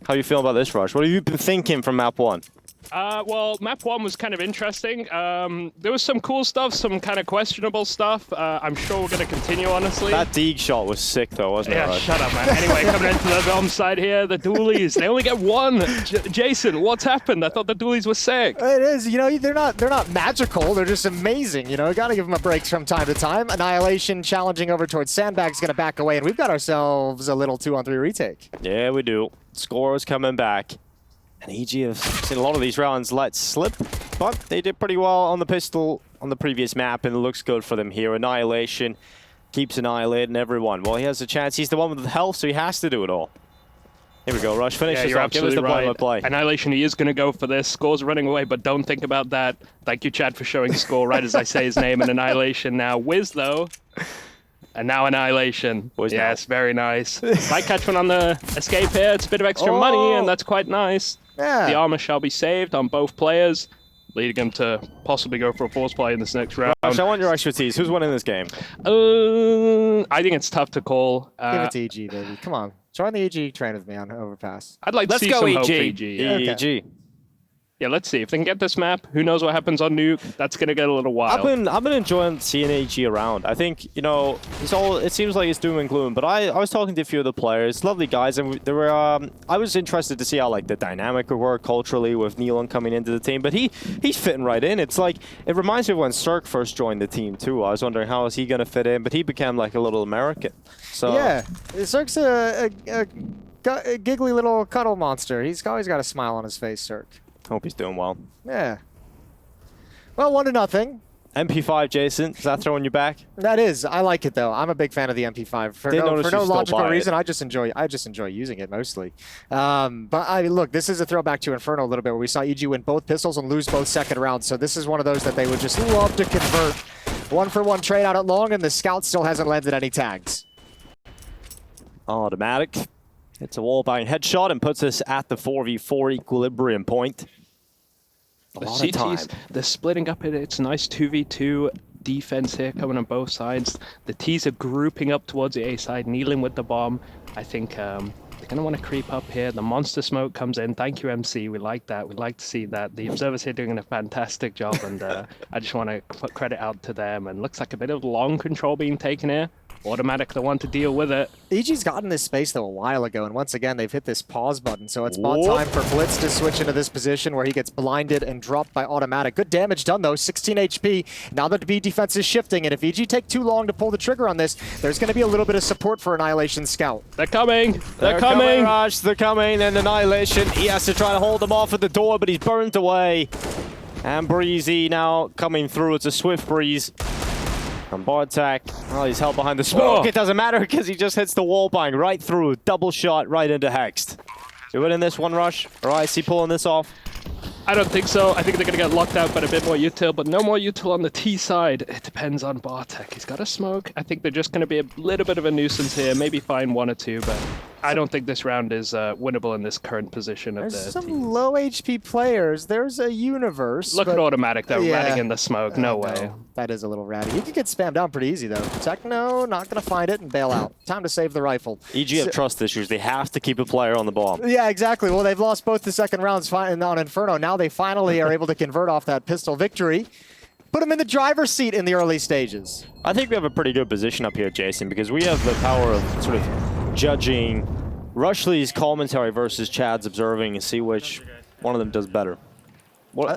How you feel about this rush? What have you been thinking from map 1? Well, map 1 was kind of interesting. There was some cool stuff, some kind of questionable stuff. I'm sure we're going to continue, honestly. That Deeg shot was sick, though, wasn't it? Yeah, Rush? shut up, man. Anyway, coming into the bomb side here, the dualies. They only get one. Jason, what's happened? I thought the dualies were sick. It is. You know, they're not magical. They're just amazing. You know, got to give them a break from time to time. Annihilation challenging over towards Sandbag's going to back away, and we've got ourselves a little 2-on-3 retake. Yeah, we do. Score's coming back. And EG have seen a lot of these rounds let slip, but they did pretty well on the pistol on the previous map, and it looks good for them here. Annihilation keeps annihilating everyone. Well, he has a chance. He's the one with the health, so he has to do it all. Here we go, Rush. Finish this up. Give us the point of play. Annihilation, he is going to go for this. Score's running away, but don't think about that. Thank you, Chad, for showing Score right as I say his name. And Annihilation now. Wiz, though. And now Annihilation. Yes, very nice. Might catch one on the escape here. It's a bit of extra money, and that's quite nice. Yeah. The armor shall be saved on both players, leading him to possibly go for a force play in this next round. Rush, I want your expertise. Who's winning this game? I think it's tough to call. Give it to EG, baby. Come on. Join the EG train with me on Overpass. I'd like to see some hope for EG. Yeah. EG. Yeah, let's see. If they can get this map, who knows what happens on Nuke. That's going to get a little wild. I've been enjoying seeing AG around. I think, you know, it seems like it's doom and gloom, but I was talking to a few of the players, lovely guys, and there were I was interested to see how like the dynamic would work culturally with Nealon coming into the team, but he's fitting right in. It's like, it reminds me of when Cirque first joined the team too. I was wondering how is he going to fit in, but he became like a little American. So yeah, Cirque's a giggly little cuddle monster. He's always got a smile on his face, Cirque. Hope he's doing well. Yeah. Well, 1-0. MP5, Jason, is that throwing you back? That is. I like it though. I'm a big fan of the MP5 for no logical reason. I just enjoy using it mostly. But look, this is a throwback to Inferno a little bit, where we saw EG win both pistols and lose both second rounds. So this is one of those that they would just love to convert. 1-for-1 trade out at long, and the scout still hasn't landed any tags. Automatic. It's a wall-bang headshot and puts us at the 4v4 equilibrium point. The CTs, they're splitting up. It's a nice 2v2 defense here coming on both sides. The Ts are grouping up towards the A side, kneeling with the bomb. I think they're going to want to creep up here. The monster smoke comes in. Thank you, MC. We like that. We like to see that. The observers here doing a fantastic job, and I just want to put credit out to them. And looks like a bit of long control being taken here. Automatic, the one to deal with it. EG's gotten this space though a while ago, and once again they've hit this pause button, so it's about time for bLitz to switch into this position where he gets blinded and dropped by Automatic. Good damage done though, 16 HP. Now the B defense is shifting, and if EG take too long to pull the trigger on this, there's going to be a little bit of support for Annihilation Scout. They're coming! They're coming, Rush. They're coming, and Annihilation, he has to try to hold them off at the door, but he's burnt away. And Breezy now coming through. It's a swift Breeze. From Bartek, oh, he's held behind the smoke. It doesn't matter because he just hits the wall bang right through. Double shot right into HexT. You winning this one, Rush? Or IHC pulling this off? I don't think so. I think they're going to get locked out by a bit more util, but no more util on the T side. It depends on Bartek. He's got a smoke. I think they're just going to be a little bit of a nuisance here. Maybe find one or two, but I don't think this round is winnable in this current position of the There's some team. low HP players. There's a universe. Look at Automatic, though, ratting in the smoke. No way. No, that is a little ratty. You could get spammed down pretty easy, though. Techno, not going to find it and bail out. Time to save the rifle. EG have trust issues. They have to keep a player on the bomb. Yeah, exactly. Well, they've lost both the second rounds on Inferno. Now they finally are able to convert off that pistol victory. Put them in the driver's seat in the early stages. I think we have a pretty good position up here, Jason, because we have the power of sort of judging Rushley's commentary versus Chad's observing and see which one of them does better.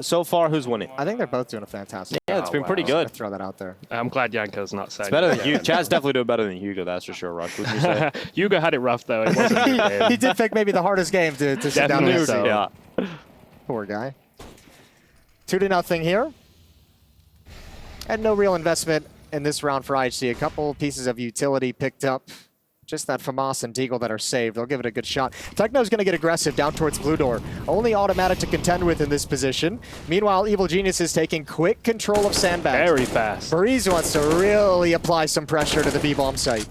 So far, who's winning? I think they're both doing a fantastic job. Yeah, it's been pretty good. Throw that out there. I'm glad Yanko's not saying it's better than Hugo. Chad's definitely doing better than Hugo, that's for sure, Rush. Would you say? Hugo had it rough, though. It wasn't he did pick maybe the hardest game to sit down with. So. Yeah. Poor guy. 2-0 here. And no real investment in this round for IHC. A couple pieces of utility picked up. Just that FAMAS and Deagle that are saved. They'll give it a good shot. Techno's going to get aggressive down towards Blue Door. Only Automatic to contend with in this position. Meanwhile, Evil Genius is taking quick control of Sandbag. Very fast. Breeze wants to really apply some pressure to the B-bomb site.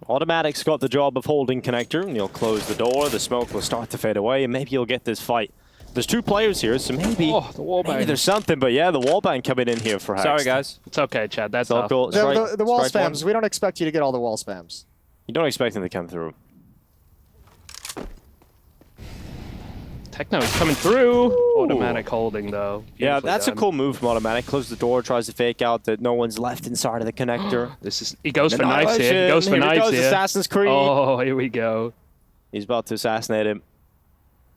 Automatic's got the job of holding connector, and he'll close the door. The smoke will start to fade away, and maybe he'll get this fight. There's two players here, so maybe, the wall bang. Maybe there's something, but yeah, the wall bang coming in here for HexT. Sorry, guys. It's okay, Chad. That's all cool. The wall spams, we don't expect you to get all the wall spams. You don't expect him to come through. Techno is coming through. Ooh. Automatic holding, though. Yeah, Beautifully that's done. a cool move from Automatic. Close the door, tries to fake out that no one's left inside of the connector. He goes for knives here. He goes for knives here. Assassin's Creed. Oh, here we go. He's about to assassinate him.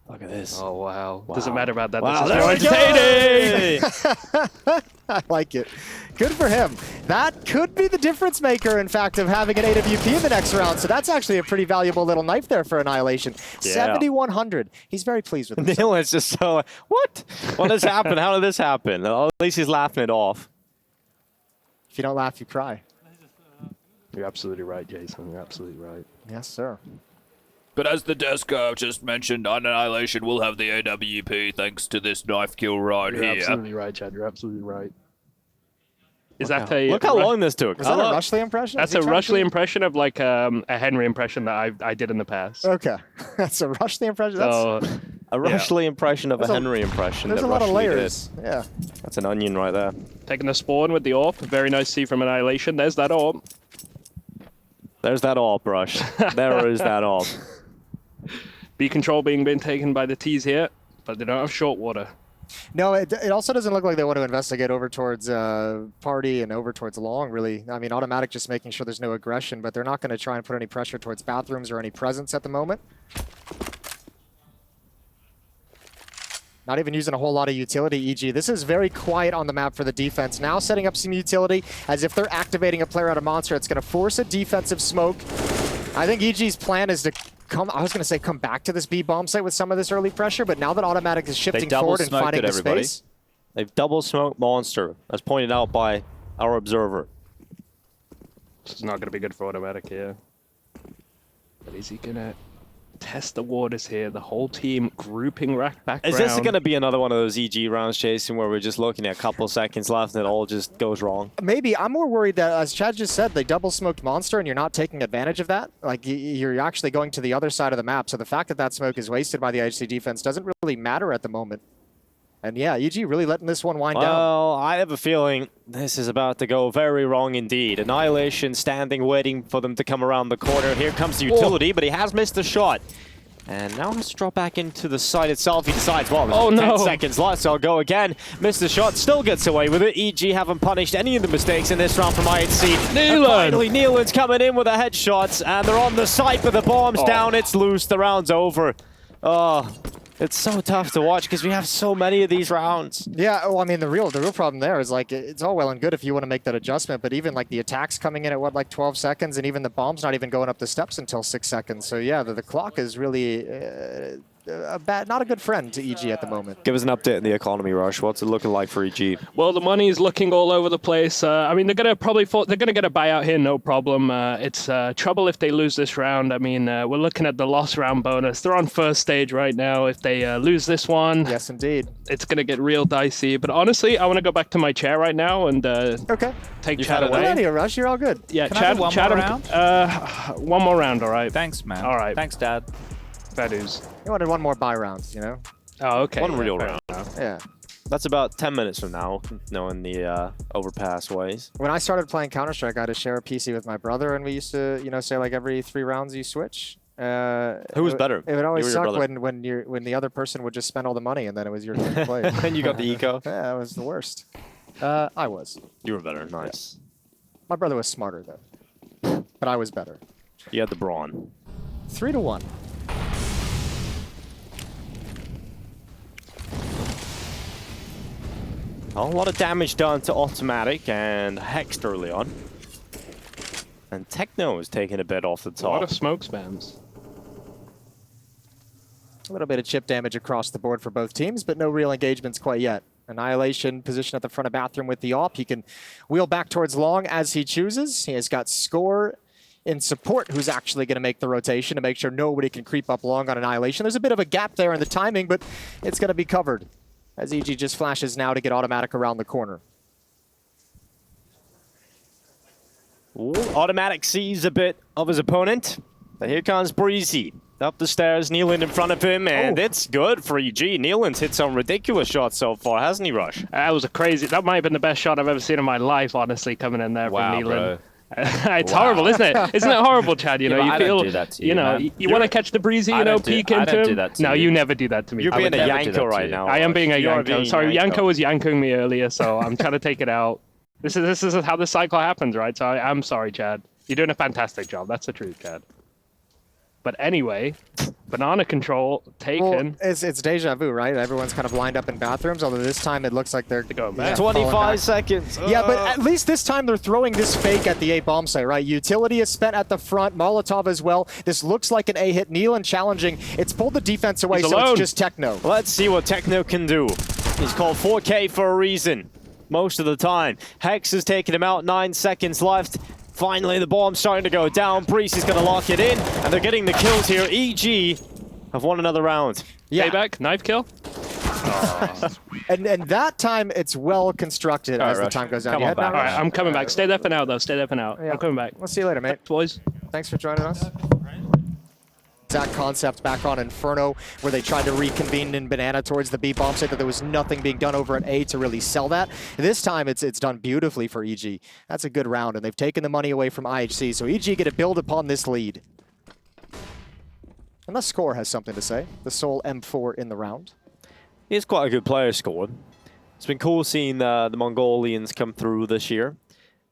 Look at this. Oh, wow. Doesn't matter about that. Wow, This is more entertaining. I like it. Good for him. That could be the difference maker, in fact, of having an AWP in the next round. So that's actually a pretty valuable little knife there for Annihilation. Yeah. 7,100. He's very pleased with himself. Neil is just so, what? What has happened? How did this happen? Well, at least he's laughing it off. If you don't laugh, you cry. You're absolutely right, Jason. You're absolutely right. Yes, sir. But as the Desco just mentioned, Annihilation will have the AWP thanks to this knife kill right You're here. absolutely right, Chad. You're absolutely right. Is that a... Look how long this took. Was that a Rushley impression? That's a Rushley impression of like a Henry impression that I did in the past. Okay. That's a Rushley impression? So, A Rushley impression of a Henry impression. There's that a lot of Rushley layers. did. Yeah. That's an onion right there. taking the spawn with the AWP. Very nice see from Annihilation. There's that AWP. There's that AWP, Rush. There is that AWP. B control being taken by the T's here, but they don't have short water. No, it also doesn't look like they want to investigate over towards Party and over towards Long, really. I mean, Automatic just making sure there's no aggression, but they're not going to try and put any pressure towards bathrooms or any presence at the moment. Not even using a whole lot of utility, EG. This is very quiet on the map for the defense. Now setting up some utility, as if they're activating a player out of Monster. It's going to force a defensive smoke. I think EG's plan is to come back to this B bomb site with some of this early pressure, but now that Automatic is shifting forward and finding the space. They've double smoked Monster, as pointed out by our observer. This is not going to be good for Automatic here. But is he going to test the waters here? The whole team grouping back Is round. this going to be another one of those EG rounds, Jason, where we're just looking at a couple seconds left and it all just goes wrong? Maybe. I'm more worried that, as Chad just said, they double smoked Monster and you're not taking advantage of that. Like, you're actually going to the other side of the map. So the fact that that smoke is wasted by the IHC defense doesn't really matter at the moment. And yeah, EG really letting this one wind down. Well, I have a feeling this is about to go very wrong indeed. Annihilation standing, waiting for them to come around the corner. Here comes the utility, but he has missed the shot. And now has to drop back into the site itself. He decides, well, there's 10 seconds left, so I'll go again. Missed the shot, still gets away with it. EG haven't punished any of the mistakes in this round from IHC. And finally, Neelan's coming in with a headshot, and they're on the site, but the bomb's down. It's loose. The round's over. Oh, it's so tough to watch because we have so many of these rounds. Yeah, well, I mean, the real problem there is, like, it's all well and good if you want to make that adjustment, but even, like, the attacks coming in at, what, like 12 seconds, and even the bomb's not even going up the steps until 6 seconds. So, yeah, the clock is really not a good friend to EG at the moment. Give us an update in the economy, Rush. What's it looking like for EG? Well, the money is looking all over the place. I mean, they're gonna get a buyout here, no problem. It's trouble if they lose this round. I mean, we're looking at the loss round bonus. They're on first stage right now. If they lose this one, yes, indeed, it's gonna get real dicey. But honestly, I want to go back to my chair right now and take Chad away. Plenty of Rush. You're all good. Yeah, Can I Chad. do one Chad, more round? One more round, all right. Thanks, man. All right. Thanks, Dad. That is. You wanted one more buy round, you know? Oh, okay. One real round. Yeah. That's about 10 minutes from now, knowing the Overpass ways. When I started playing Counter-Strike, I had to share a PC with my brother, and we used to, you know, say like every 3 rounds you switch. Who was better? It would always suck brother? when the other person would just spend all the money, and then it was your turn to play. And you got the eco? Yeah, that was the worst. I was. You were better. Nice. My brother was smarter, though. But I was better. You had the brawn. 3-1. A lot of damage done to Automatic and HexT early on. And Techno is taking a bit off the A top. lot of smoke spams. A little bit of chip damage across the board for both teams, but no real engagements quite yet. Annihilation position at the front of bathroom with the AWP. He can wheel back towards Long as he chooses. He has got Score in support, who's actually going to make the rotation to make sure nobody can creep up Long on Annihilation. There's a bit of a gap there in the timing, but it's going to be covered as EG just flashes now to get Automatic around the corner. Ooh, Automatic sees a bit of his opponent. But here comes Breezy. Up the stairs, Neeland in front of him, and it's good for EG. Neeland's hit some ridiculous shots so far, hasn't he, Rush? That was that might have been the best shot I've ever seen in my life, honestly, coming in there from Neeland. Bro. It's horrible, isn't it? Isn't it horrible, Chad? You know, Yeah, you I feel, don't do that to you, you know, man. you want to catch the breezy, you know, peek into I don't do him. that to No, you. you never do that to me. You're I being would a never- do that Yanko to right you. now. I am being a You are Yanko. being Sorry, Yanko. Yanko was yanking me earlier, so I'm trying to take it out. This is how the cycle happens, right? So I'm sorry, Chad. You're doing a fantastic job. That's the truth, Chad. But anyway, banana control taken. Well, it's deja vu, right? Everyone's kind of lined up in bathrooms, although this time it looks like they're going back. falling 25 back. seconds. Yeah, but at least this time they're throwing this fake at the A bomb site, right? Utility is spent at the front, Molotov as well. This looks like an A hit. Nealon challenging. It's pulled the defense away, He's so alone. it's just Techno. Let's see what Techno can do. He's called 4K for a reason. Most of the time. Hex is taking him out, 9 seconds left. Finally, the bomb's starting to go down. Breeze is going to lock it in, and they're getting the kills here. EG have won another round. Yeah. Payback, knife kill. And that time it's well constructed as the Rush. time goes down. Come You on heading back. out, All right, Rush? I'm coming back. Stay there for now, though. Stay there for now. Yeah. I'm coming back. We'll see you later, mate. Boys. Thanks for joining us. Exact concept back on Inferno, where they tried to reconvene in Banana towards the B bomb site, that there was nothing being done over at A to really sell that. This time it's done beautifully for EG. That's a good round, and they've taken the money away from IHC, so EG get to build upon this lead. And the score has something to say. The sole M4 in the round. He's quite a good player, scored. It's been cool seeing the Mongolians come through this year.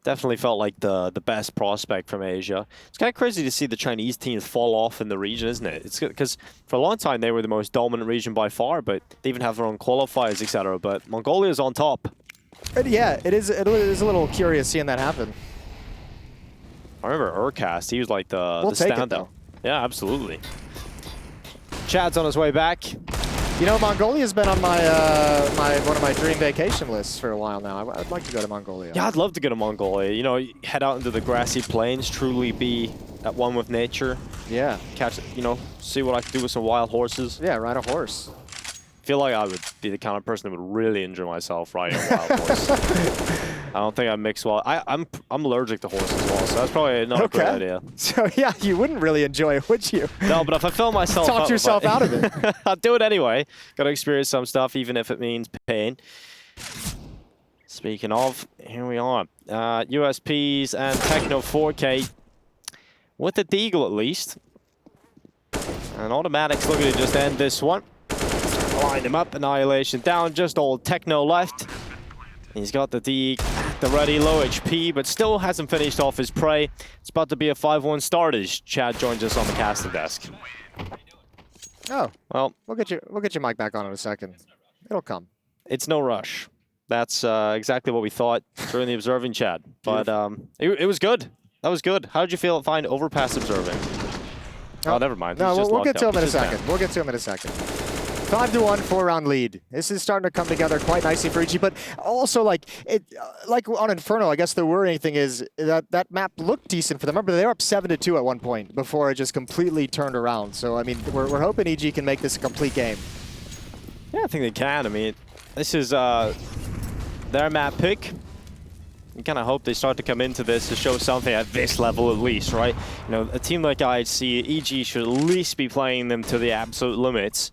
Definitely felt like the best prospect from Asia. It's kind of crazy to see the Chinese teams fall off in the region, isn't it? It's because for a long time they were the most dominant region by far, but they even have their own qualifiers, etc. But Mongolia's on top. Yeah, it is a little curious seeing that happen. I remember Urcast, he was like the take it, standout. though. Yeah, absolutely. Chad's on his way back. You know, Mongolia's been on my one of my dream vacation lists for a while now. I'd like to go to Mongolia. Yeah, I'd love to go to Mongolia. You know, head out into the grassy plains, truly be at one with nature. Yeah. Catch, you know, see what I can do with some wild horses. Yeah, ride a horse. Feel like I would be the kind of person that would really enjoy myself riding a wild horse. I don't think I mix well. I'm allergic to horses as well, so that's probably not a great idea. So yeah, you wouldn't really enjoy it, would you? No, but if I fill myself Talk up, yourself out of it. I'll do it anyway. Got to experience some stuff, even if it means pain. Speaking of, here we are. USPs and Techno 4K with the Deagle at least. And Automatic's looking to just end this one. Line him up, Annihilation down, just old Techno left. He's got the Deag, the ready, low HP, but still hasn't finished off his prey. It's about to be a 5-1 start as Chad joins us on the casting desk. Oh, Well, we'll get your mic back on in a second. It'll come. it's no rush. That's exactly what we thought during the observing, Chad. But it was good. That was good. How did you find Overpass observing? Oh, never mind. No, He's just we'll get locked to up. him in a He's just second. down. We'll get to him in a second. 5-1, 4-round lead. This is starting to come together quite nicely for EG, but also like on Inferno, I guess the worrying thing is that map looked decent for them. Remember, they were up 7-2 at one point before it just completely turned around. So I mean, we're hoping EG can make this a complete game. Yeah, I think they can. I mean, this is their map pick. You kind of hope they start to come into this to show something at this level at least, right? You know, a team like IHC, EG should at least be playing them to the absolute limits.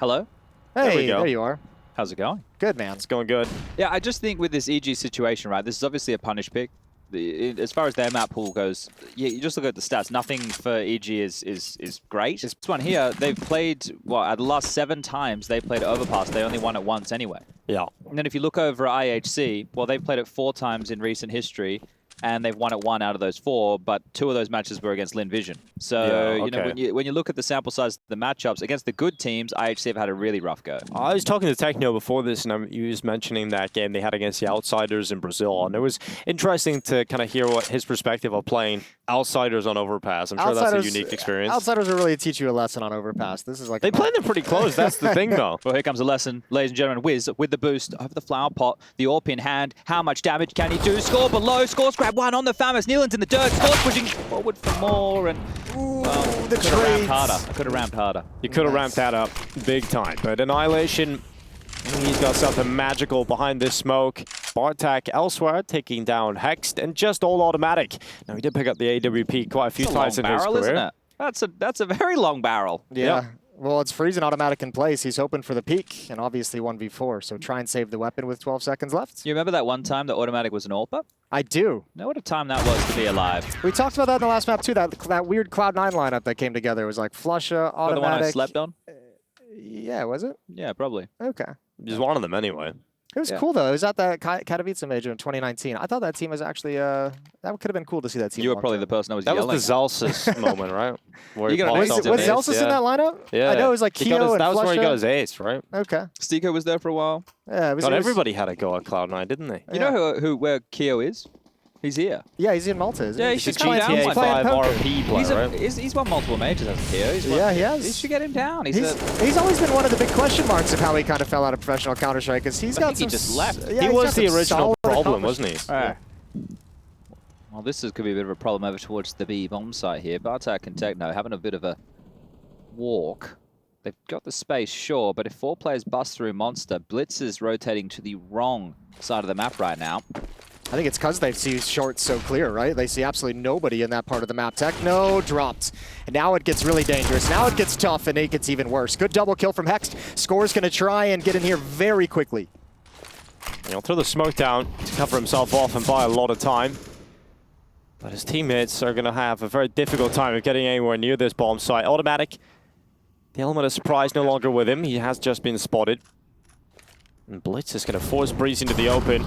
Hello? Hey, we go. there you are. How's it going? Good, man. It's going good. Yeah, I just think with this EG situation, right, this is obviously a punish pick. As far as their map pool goes, yeah, you just look at the stats. Nothing for EG is great. This one here, they've played, well, at the last 7 times they played Overpass, they only won it once anyway. Yeah. And then if you look over at IHC, well, they've played it 4 times in recent history, and they've won it 1 out of those 4, but 2 of those matches were against Lin Vision. So, Yeah, you know, when you look at the sample size of the matchups, against the good teams, IHC have had a really rough go. I was talking to Techno before this, and he was mentioning that game they had against the Outsiders in Brazil, and it was interesting to kind of hear what his perspective of playing Outsiders on Overpass. I'm sure that's a unique experience. Outsiders will really teach you a lesson on Overpass. This is like They played them pretty close. That's the thing, though. Well, here comes a lesson, ladies and gentlemen. Wiz with the boost over the flower pot. The AWP in hand. How much damage can he do? Score below. Scores grab 1 on the Famous. Nealon's in the dirt. Scores pushing forward for more. And, well, the could have ramped trades. harder. Could have ramped harder. You could have ramped that up big time. But Annihilation, he's got something magical behind this smoke. Bartak elsewhere, taking down HexT, and just all automatic. Now, he did pick up the AWP quite a few That's a long times in his barrel, career. isn't it? That's a very long barrel. Yeah. Well, it's freezing automatic in place. He's hoping for the peak, and obviously 1v4. So try and save the weapon with 12 seconds left. You remember that one time the automatic was an AWPer? I do. Know what a time that was to be alive. We talked about that in the last map too. That weird Cloud9 lineup that came together. It was like Flusha, automatic. The one I slept on? Yeah, was it? Yeah, probably. Okay. Just one of them anyway. It was cool though. It was at the Katowice major in 2019. I thought that team was actually that could have been cool to see that team. You were probably the person that was yelling. That was the Zelsis moment, right? Where you was Zelsis in that lineup? Yeah. I know it was like Keo and that was Flusha. where he got his ace, right? Okay. Stiko was there for a while. Yeah, everybody had a go at Cloud9, didn't they? You know where Keo is? He's here. Yeah, he's in Malta, isn't he? Yeah, He's should playing GTA 5 RP player, right? He's won multiple majors as a Keo. Yeah, he has. You should get him down. He's always been one of the big question marks of how he kind of fell out of professional Counter-Strike, because he's got some... he just left. Yeah, he was the some original solid problem, wasn't he? All right. Well, this could be a bit of a problem over towards the B bomb site here. Bartak and Techno having a bit of a walk. They've got the space, sure, but if 4 players bust through Monster, bLitz is rotating to the wrong side of the map right now. I think it's because they see short so clear, right? They see absolutely nobody in that part of the map. Techno dropped. And now it gets really dangerous. Now it gets tough, and it gets even worse. Good double kill from HexT. Score's going to try and get in here very quickly. He'll throw the smoke down to cover himself off and buy a lot of time. But his teammates are going to have a very difficult time of getting anywhere near this bomb site. Automatic. The element of surprise no longer with him. He has just been spotted. And bLitz is going to force Breeze into the open.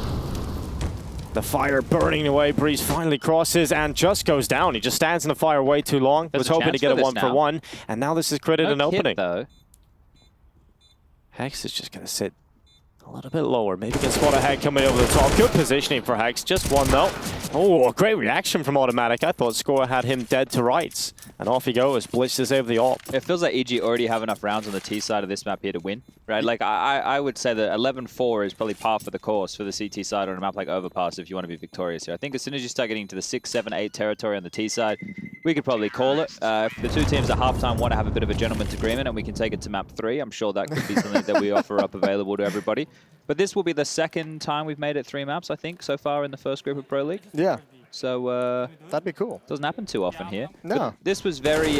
The fire burning away. Breeze finally crosses and just goes down. He just stands in the fire way too long. Was hoping to get a 1-for-1. And now this is critted an opening. Though. Hex is just going to sit a little bit lower. Maybe can spot a head coming over the top. Good positioning for Hex. Just one though. Oh, a great reaction from Automatic. I thought Score had him dead to rights. And off he goes. Blitz to save the AWP. It feels like EG already have enough rounds on the T side of this map here to win, right? Like, I would say that 11-4 is probably par for the course for the CT side on a map like Overpass if you want to be victorious here. I think as soon as you start getting to the 6, 7, 8 territory on the T side, we could probably call it. If the two teams at halftime want to have a bit of a gentleman's agreement and we can take it to map 3, I'm sure that could be something that we offer up available to everybody. But this will be the second time we've made it 3 maps, I think, so far in the first group of Pro League. Yeah. So, that'd be cool. Doesn't happen too often here. No. But this was very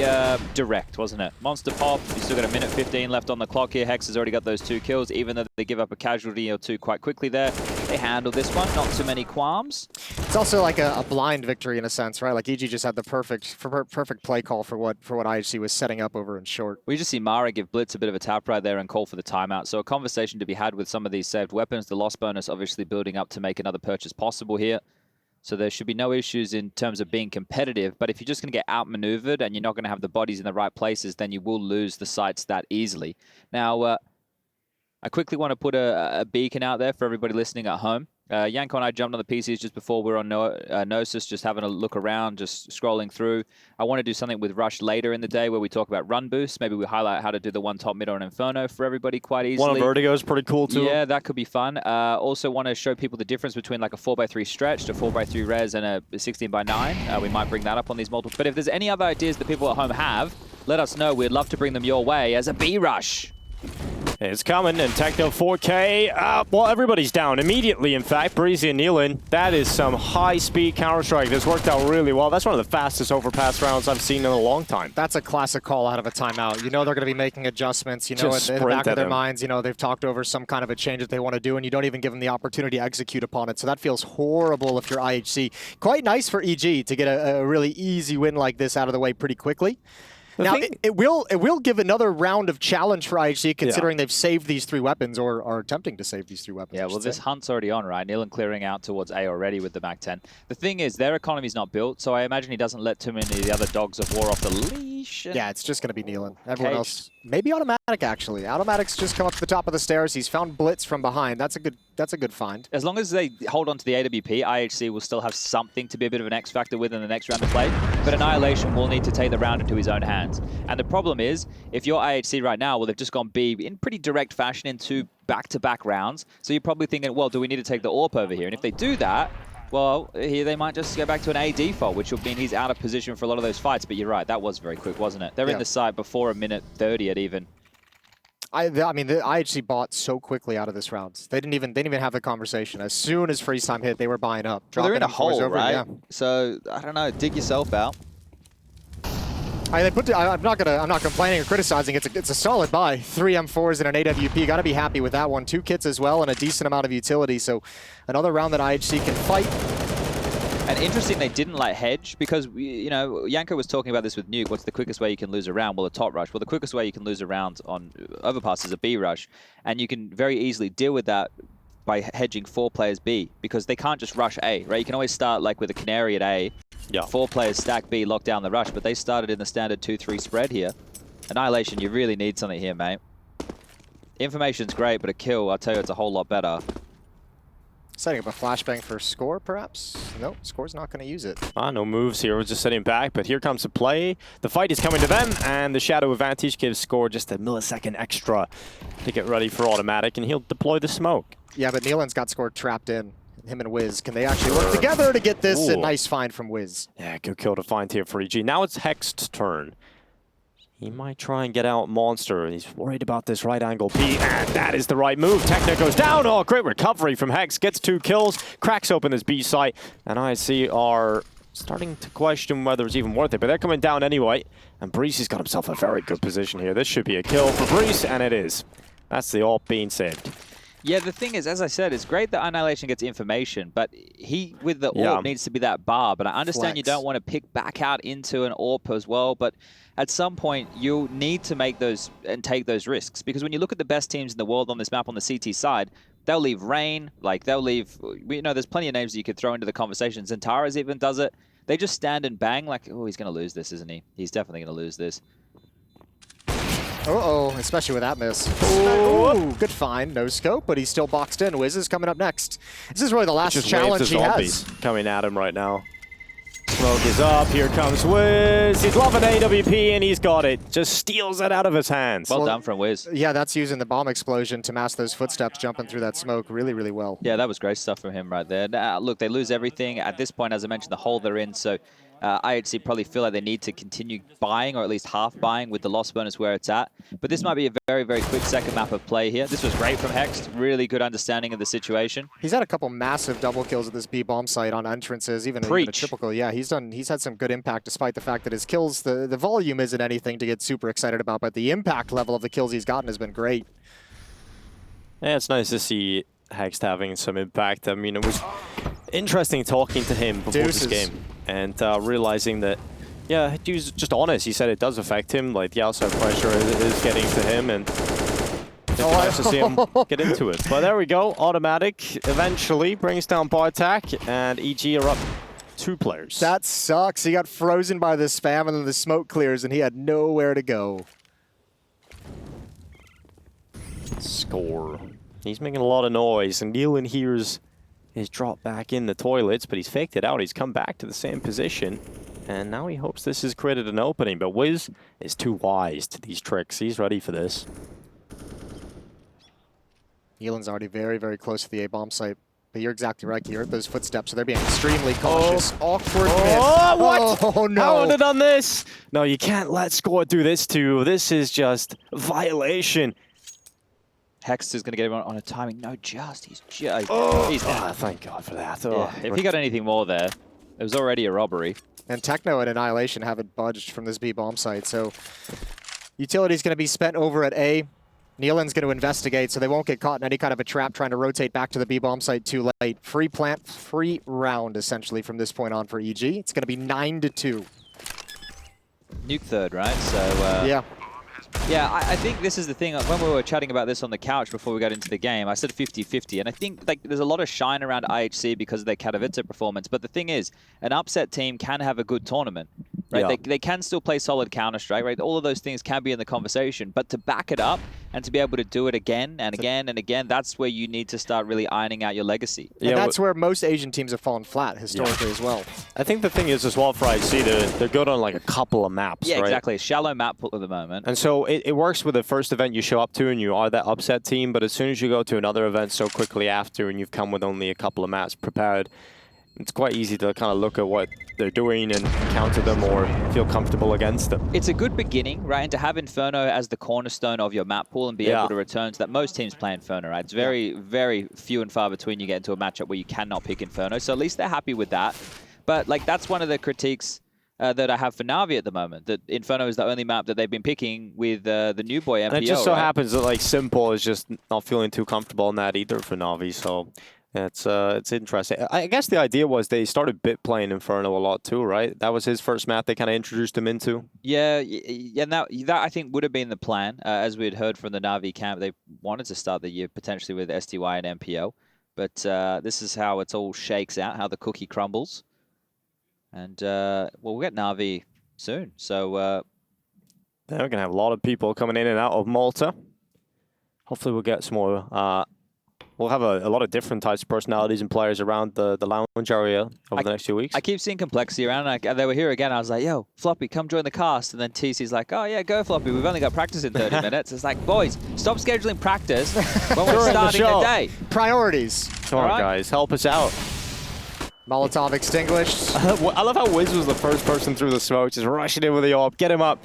direct, wasn't it? Monster pop, you still got a minute 15 left on the clock here. Hex has already got those 2 kills, even though they give up a casualty or 2 quite quickly there. They handle this one, not too many qualms. It's also like a blind victory in a sense, right? Like EG just had the perfect play call for what IHC was setting up over in short. We just see Mara give bLitz a bit of a tap right there and call for the timeout. So a conversation to be had with some of these saved weapons. The loss bonus obviously building up to make another purchase possible here. So there should be no issues in terms of being competitive. But if you're just going to get outmaneuvered and you're not going to have the bodies in the right places, then you will lose the sites that easily. Now, I quickly want to put a beacon out there for everybody listening at home. Yanko and I jumped on the PCs just before we were on Gnosis, just having a look around, just scrolling through. I want to do something with Rush later in the day where we talk about run boosts. Maybe we highlight how to do the one top mid on Inferno for everybody quite easily. One of Vertigo is pretty cool too. Yeah, that could be fun. Also want to show people the difference between like a 4x3 stretched, a 4x3 res, and a 16x9. We might bring that up on these multiple. But if there's any other ideas that people at home have, let us know. We'd love to bring them your way as a B-Rush. It's coming, and Techno 4K. Well, everybody's down immediately, in fact. Breezy and Nealon. That is some high-speed Counter-Strike that's worked out really well. That's one of the fastest Overpass rounds I've seen in a long time. That's a classic call out of a timeout. You know they're going to be making adjustments. You know, in the back of their minds, you know, they've talked over some kind of a change that they want to do, and you don't even give them the opportunity to execute upon it. So that feels horrible if you're IHC. Quite nice for EG to get a really easy win like this out of the way pretty quickly. Now, it will give another round of challenge for IHC, considering they've saved these 3 weapons, or are attempting to save these 3 weapons. Yeah, well, this hunt's already on, right? Nealon clearing out towards A already with the Mac-10. The thing is, their economy's not built, so I imagine he doesn't let too many of the other dogs of war off the leash. Yeah, it's just going to be Nealon. Everyone else, maybe Automatic, actually. Automatic's just come up to the top of the stairs. He's found bLitz from behind. That's a good find. As long as they hold on to the AWP, IHC will still have something to be a bit of an X factor with in the next round of play. But Annihilation will need to take the round into his own hands. And the problem is, if you're IHC right now, well, they've just gone B in pretty direct fashion in 2 back-to-back rounds. So you're probably thinking, well, do we need to take the AWP over here? And if they do that, well, here they might just go back to an A default, which will mean he's out of position for a lot of those fights. But you're right, that was very quick, wasn't it? They're in the side before a minute 30 at even. I mean, the IHC bought so quickly out of this round. They didn't even have a conversation. As soon as freeze time hit, they were buying up. Well, they're in a hole, right? Yeah. So, I don't know, dig yourself out. I'm not complaining or criticizing. It's a solid buy. 3 M4s and an AWP. Got to be happy with that one. 2 kits as well and a decent amount of utility. So another round that IHC can fight. And interesting, they didn't like hedge because, you know, Yanko was talking about this with Nuke. What's the quickest way you can lose a round? Well, a top rush. Well, the quickest way you can lose a round on Overpass is a B rush. And you can very easily deal with that by hedging 4 players B because they can't just rush A, right? You can always start like with a Canary at A. Yeah. 4 players stack B, lock down the rush, but they started in the standard 2-3 spread here. Annihilation, you really need something here, mate. Information's great, but a kill, I'll tell you, it's a whole lot better. Setting up a flashbang for Score, perhaps? Nope, Score's not going to use it. No moves here. We're just sitting back, but here comes the play. The fight is coming to them, and the Shadow advantage gives Score just a millisecond extra to get ready for automatic, and he'll deploy the smoke. Yeah, but Nealand's got Score trapped in. Him and Wiz, can they actually work together to get this? A nice find from Wiz. Yeah, good kill to find here for EG. Now it's HexT's turn. He might try and get out Monster. He's worried about this right angle B, and that is the right move. Techno goes down. Oh, great recovery from Hex. Gets 2 kills, cracks open this B site, and IHC are starting to question whether it's even worth it, but they're coming down anyway. And Breeze has got himself a very good position here. This should be a kill for Breeze, and it is. That's the AWP being saved. Yeah, the thing is, as I said, it's great that Annihilation gets information, but he, with the AWP, needs to be that bar. But I understand you don't want to pick back out into an AWP as well, but at some point, you'll need to make those and take those risks. Because when you look at the best teams in the world on this map on the CT side, they'll leave Rain, like they'll leave, you know, there's plenty of names that you could throw into the conversation. Zentaras even does it. They just stand and bang like, oh, he's going to lose this, isn't he? He's definitely going to lose this. Uh-oh, especially with that miss. Ooh, good find, no scope, but he's still boxed in. Wiz is coming up next. This is really the last challenge he has. Coming at him right now. Smoke is up, here comes Wiz. He's loving AWP and he's got it. Just steals it out of his hands. Well done from Wiz. Yeah, that's using the bomb explosion to mask those footsteps jumping through that smoke really, really well. Yeah, that was great stuff from him right there. Now, look, they lose everything. At this point, as I mentioned, the hole they're in, so IHC probably feel like they need to continue buying, or at least half buying, with the loss bonus where it's at. But this might be a very, very quick second map of play here. This was great from HexT. Really good understanding of the situation. He's had a couple massive double kills at this B bomb site on entrances, even a triple kill. Yeah, he's had some good impact despite the fact that his kills, the volume isn't anything to get super excited about, but the impact level of the kills he's gotten has been great. Yeah, it's nice to see HexT having some impact. I mean, it was interesting talking to him before this game and realizing that, yeah, he was just honest. He said it does affect him, like the outside pressure is getting to him, and it's nice to see him get into it. But there we go, automatic eventually brings down Bartak, and EG are up 2 players. That sucks. He got frozen by the spam, and then the smoke clears, and he had nowhere to go. Score. He's making a lot of noise, and Nealand hears his drop back in the toilets, but he's faked it out. He's come back to the same position, and now he hopes this has created an opening. But Wiz is too wise to these tricks. He's ready for this. Nealand's already very, very close to the A-bomb site. But you're exactly right. You heard those footsteps, so they're being extremely cautious. Awkward miss. Oh, what? Oh, no. How would have done this? No, you can't let Score do this to you. This is just violation. HexT is going to get him on a timing. No, he's just. Oh, he's down. Thank God for that. Yeah, if he got anything more there, it was already a robbery. And Techno and Annihilation haven't budged from this B bomb site, so utility's going to be spent over at A. Nealand's going to investigate, so they won't get caught in any kind of a trap trying to rotate back to the B bomb site too late. Free plant, free round essentially from this point on for EG. It's going to be 9-2. Nuke third, right? So yeah. Yeah, I think this is the thing. When we were chatting about this on the couch before we got into the game, I said 50-50, and I think like there's a lot of shine around IHC because of their Katowice performance. But the thing is, an upset team can have a good tournament, right? Yeah. They can still play solid Counter-Strike, right? All of those things can be in the conversation, but to back it up and to be able to do it again and again and again, that's where you need to start really ironing out your legacy. And yeah, that's where most Asian teams have fallen flat historically as well. I think the thing is as well for IHC, they're good on like a couple of maps, yeah, right? Exactly. A shallow map pool at the moment. And so it works with the first event you show up to and you are that upset team, but as soon as you go to another event so quickly after and you've come with only a couple of maps prepared, it's quite easy to kind of look at what they're doing and counter them or feel comfortable against them. It's a good beginning, right? And to have Inferno as the cornerstone of your map pool and be able to return to that. Most teams play Inferno, right? It's very, very few and far between you get into a matchup where you cannot pick Inferno. So at least they're happy with that. But like that's one of the critiques that I have for Na'Vi at the moment. That Inferno is the only map that they've been picking with the new boy MPO. And it just so right? happens that like Simple is just not feeling too comfortable in that either for Na'Vi. So yeah, it's interesting. I guess the idea was they started bit playing Inferno a lot too, right? That was his first map they kind of introduced him into. Yeah, and that I think would have been the plan. As we had heard from the Na'Vi camp, they wanted to start the year potentially with STY and MPO. But this is how it all shakes out, how the cookie crumbles. And, well, we'll get Na'Vi soon. So yeah, we're going to have a lot of people coming in and out of Malta. Hopefully we'll get some more... we'll have a lot of different types of personalities and players around the lounge area over the next few weeks. I keep seeing Complexity around. And they were here again. I was like, yo, Floppy, come join the cast. And then TC's like, oh, yeah, go, Floppy. We've only got practice in 30 minutes. It's like, boys, stop scheduling practice when we're starting the day. Priorities. Come on, guys. Help us out. Molotov extinguished. I love how Wiz was the first person through the smoke, just rushing in with the AWP, get him up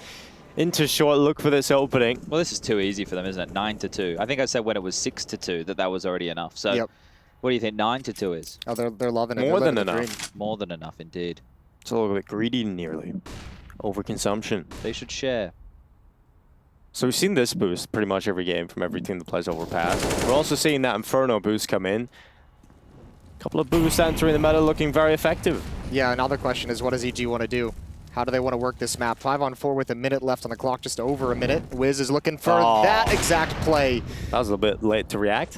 into short, look for this opening. Well, this is too easy for them, isn't it? 9-2. I think I said when it was 6-2 that was already enough. So what do you think 9-2 is? Oh, they're loving it. More than enough. More than enough, indeed. It's a little bit greedy, nearly. Overconsumption. They should share. So we've seen this boost pretty much every game from every team that plays Overpass. We're also seeing that Inferno boost come in. Couple of boosts entering the meta looking very effective. Yeah, another question is what does EG want to do? How do they want to work this map? 5-on-4 with a minute left on the clock, just over a minute. Wiz is looking for that exact play. That was a little bit late to react.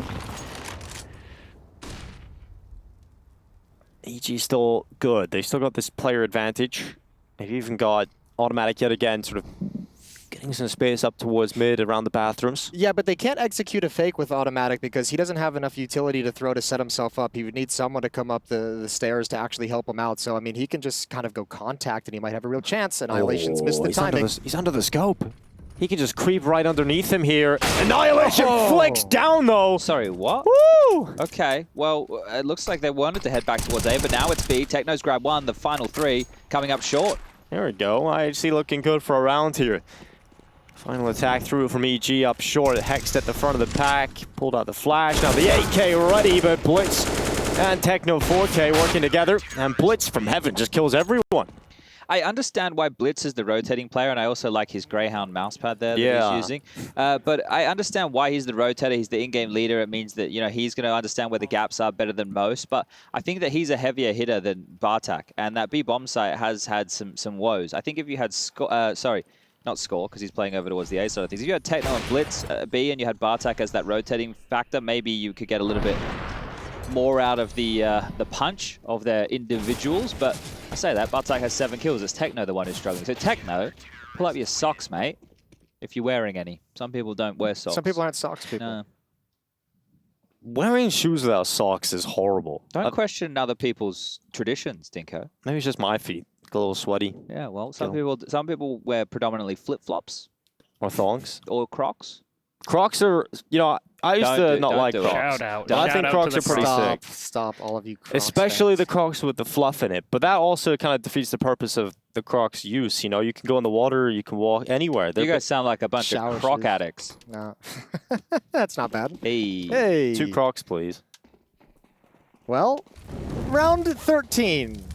EG still good. They still got this player advantage. They've even got automatic yet again, sort of getting some space up towards mid around the bathrooms. Yeah, but they can't execute a fake with automatic because he doesn't have enough utility to throw to set himself up. He would need someone to come up the stairs to actually help him out. So, I mean, he can just kind of go contact and he might have a real chance. Annihilation's missed the timing. He's under the scope. He can just creep right underneath him here. Annihilation flicks down, though. Sorry, what? Woo! Okay, well, it looks like they wanted to head back towards A, but now it's B. Techno's grabbed one, the final three coming up short. There we go. IHC looking good for a round here. Final attack through from EG up short. HexT at the front of the pack. Pulled out the flash. Now the 8K ready, but bLitz and Techno 4K working together. And bLitz from heaven just kills everyone. I understand why bLitz is the rotating player, and I also like his Greyhound mousepad there that he's using. But I understand why he's the rotator. He's the in-game leader. It means that he's going to understand where the gaps are better than most. But I think that he's a heavier hitter than Bartak, and that B bomb site has had some woes. I think if you had not Score, because he's playing over towards the A side of things. If you had Techno and bLitz B and you had Bartak as that rotating factor, maybe you could get a little bit more out of the punch of their individuals. But I say that, Bartak has 7 kills. It's Techno the one who's struggling. So Techno, pull up your socks, mate, if you're wearing any. Some people don't wear socks. Some people aren't socks people. No. Wearing shoes without socks is horrible. Don't question other people's traditions, Dinko. Maybe it's just my feet. A little sweaty. Yeah, well, some people wear predominantly flip-flops. Or thongs. Or Crocs. Crocs are, I used to not like Crocs. Shout out. But I think Crocs are pretty sick. Stop, all of you Crocs Especially fans. the Crocs with the fluff in it. But that also kind of defeats the purpose of the Crocs use. You can go in the water, you can walk anywhere. You guys sound like a bunch of Croc addicts. No. That's not bad. Hey. 2 Crocs, please. Well, round 13.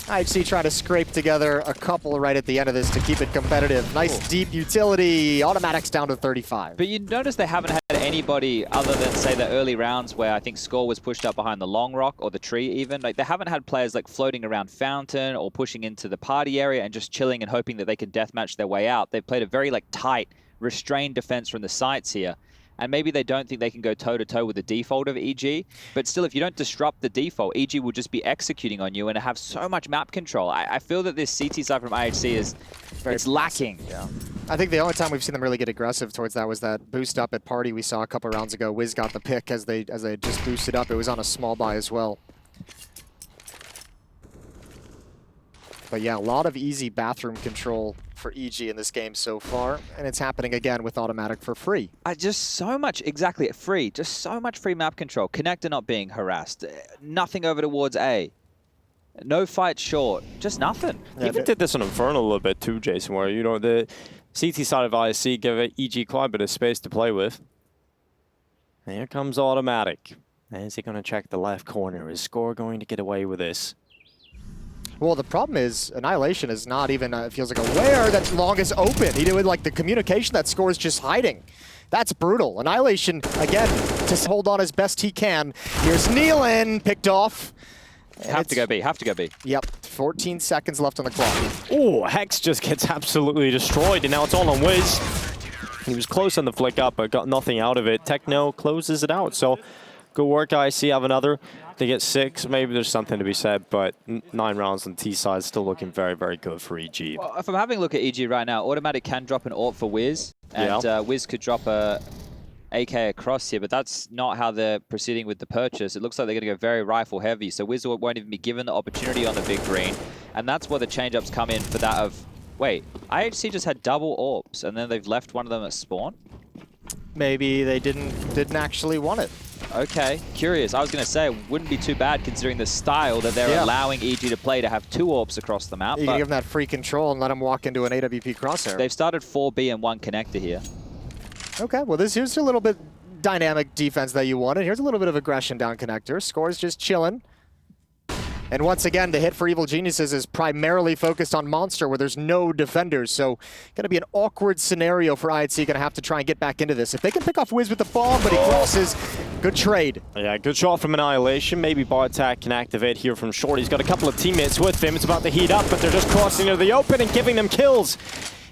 IHC trying to scrape together a couple right at the end of this to keep it competitive. Nice deep utility. Automatics down to 35. But you notice they haven't had anybody other than, say, the early rounds where I think Score was pushed up behind the long rock or the tree even. Like, they haven't had players like floating around Fountain or pushing into the party area and just chilling and hoping that they can deathmatch their way out. They've played a very tight, restrained defense from the sites here. And maybe they don't think they can go toe-to-toe with the default of EG. But still, if you don't disrupt the default, EG will just be executing on you and have so much map control. I feel that this CT side from IHC it's lacking. Yeah. I think the only time we've seen them really get aggressive towards that was that boost up at Party we saw a couple rounds ago. Wiz got the pick as they just boosted up. It was on a small buy as well. But yeah, a lot of easy bathroom control for EG in this game so far, and it's happening again with automatic for free. Just so much, exactly, free. Just so much free map control. Connector not being harassed. Nothing over towards A. No fight short. Just nothing. You even did this on Inferno a little bit too, Jason, where, the CT side of ISC give EG quite a bit of space to play with. And here comes automatic. And is he going to check the left corner? Is Score going to get away with this? Well, the problem is Annihilation is not even, it feels like, aware that long is open. He did like the communication that Score is just hiding. That's brutal. Annihilation, again, to hold on as best he can. Here's Nealon, picked off. Have to go B, have to go B. Yep, 14 seconds left on the clock. Oh, Hex just gets absolutely destroyed, and now it's all on Wiz. He was close on the flick up, but got nothing out of it. Techno closes it out, so good work, IHC. Have another. They get 6. Maybe there's something to be said, but 9 rounds on the T side still looking very, very good for EG. Well, if I'm having a look at EG right now, Automatic can drop an AWP for Wiz, and Wiz could drop a AK across here, but that's not how they're proceeding with the purchase. It looks like they're going to go very rifle heavy, so Wiz won't even be given the opportunity on the big green, and that's where the change-ups come in for that of, wait, IHC just had double AWPs, and then they've left one of them at spawn? Maybe they didn't actually want it. Okay, curious. I was going to say, it wouldn't be too bad considering the style that they're allowing EG to play to have 2 AWPs across the map. You can give them that free control and let them walk into an AWP crosshair. They've started 4B and 1 connector here. Okay, well, here's a little bit dynamic defense that you wanted. Here's a little bit of aggression down connector. Score's just chilling. And once again, the hit for Evil Geniuses is primarily focused on Monster, where there's no defenders. So going to be an awkward scenario for IHC. Going to have to try and get back into this. If they can pick off Wiz with the bomb, but he crosses, good trade. Yeah, good shot from Annihilation. Maybe Bartek can activate here from short. He's got a couple of teammates with him. It's about to heat up, but they're just crossing into the open and giving them kills.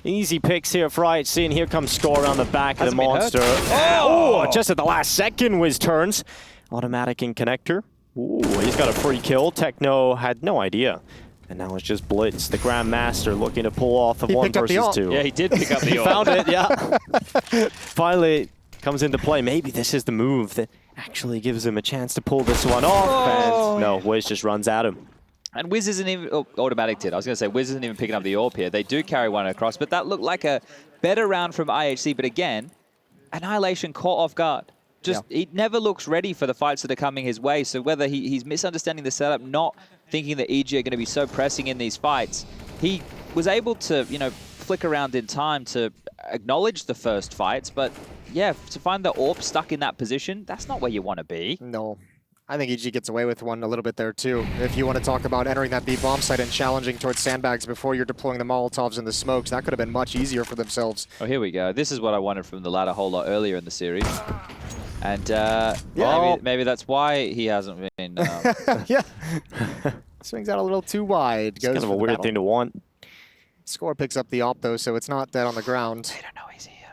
Easy picks here for IHC, and here comes Score around the back of the Monster. Oh, just at the last second, Wiz turns. Automatic in connector. Ooh, he's got a free kill. Techno had no idea. And now it's just bLitz, the Grandmaster, looking to pull off of 1 versus 2. Yeah, he did pick up the AWP. Found it, yeah. Finally comes into play. Maybe this is the move that actually gives him a chance to pull this one off. And no, Wiz just runs at him. And Wiz isn't even... Oh, Automatic did. I was going to say, Wiz isn't even picking up the AWP here. They do carry one across, but that looked like a better round from IHC. But again, Annihilation caught off guard. He never looks ready for the fights that are coming his way. So whether he's misunderstanding the setup, not thinking that EG are going to be so pressing in these fights, he was able to, you know, flick around in time to acknowledge the first fights. But yeah, to find the AWP stuck in that position, that's not where you want to be. No. I think EG gets away with one a little bit there too. If you want to talk about entering that B bomb site and challenging towards sandbags before you're deploying the Molotovs and the smokes, that could have been much easier for themselves. Oh, here we go. This is what I wanted from the ladder a whole lot earlier in the series. And maybe that's why he hasn't been... yeah. Swings out a little too wide. It's kind of a weird thing to want. Score picks up the AWP though, so it's not dead on the ground. They don't know he's here.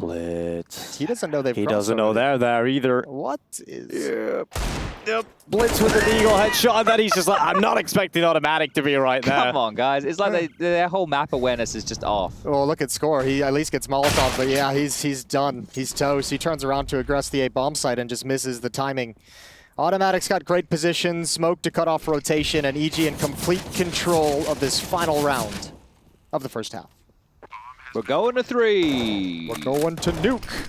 bLitz. He doesn't know they've He doesn't know they're there either. What is... Yep. bLitz with an eagle headshot. That he's just like, I'm not expecting Automatic to be right there. Come on, guys. It's like their whole map awareness is just off. Well, look at Score. He at least gets Molotov, but yeah, he's done. He's toast. He turns around to aggress the A bomb site and just misses the timing. Automatic's got great position, smoke to cut off rotation, and EG in complete control of this final round of the first half. We're going to 3. We're going to nuke.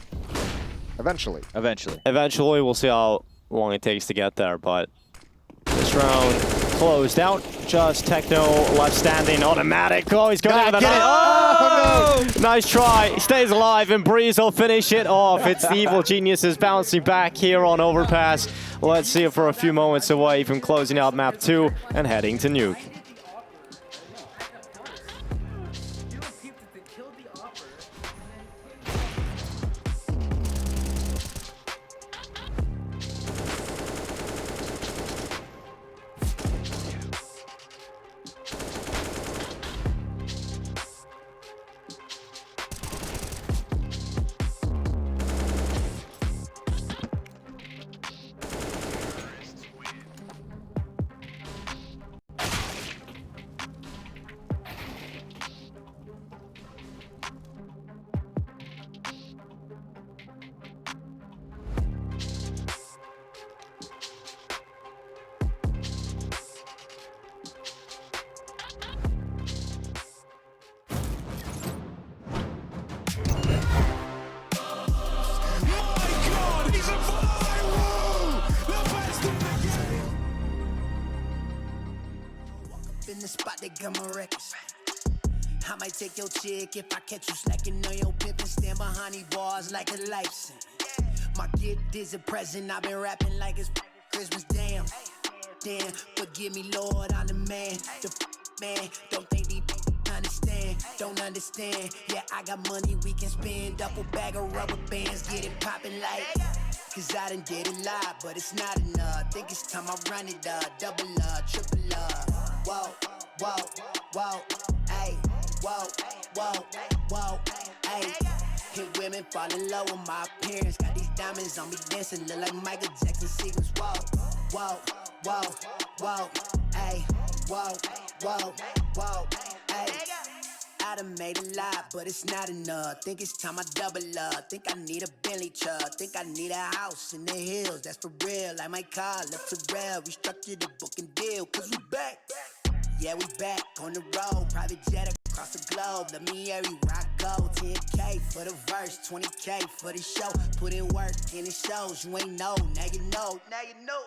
Eventually. Eventually, we'll see how long it takes to get there, but this round closed out. Just Techno left standing. Automatic. Oh, he's going to Oh, no! Nice try. He stays alive, and Breeze will finish it off. It's the Evil Geniuses bouncing back here on Overpass. Let's see it for a few moments away from closing out map 2 and heading to nuke. In the spot, they got my records. I might take your chick if I catch you slacking on your pimp and stand behind these bars like a license. My gift is a present. I've been rapping like it's Christmas. Damn. then. Forgive me, Lord, I'm the man. The man, don't think these understand, don't understand. Yeah, I got money we can spend. Duffel bag of rubber bands, get it poppin' like. Cause I done did a lot, but it's not enough. Think it's time I run it up, double up, triple up. Whoa, whoa, whoa, ayy. Whoa, whoa, whoa, ayy. Hit women fall in love with my appearance. Got these diamonds on me dancing, look like Michael Jackson sequence. Whoa, whoa, whoa, whoa, ayy. Whoa, whoa, whoa, ayy. I done made a lot, but it's not enough. Think it's time I double up. Think I need a Bentley truck. Think I need a house in the hills. That's for real. Like my car left to rail. Restructured the book and deal, cause we back. Yeah, we back on the road. Private jet across the globe. Let me everywhere I go. 10K for the verse, 20K for the show. Put in work and it shows. You ain't know, now you know. Now you know.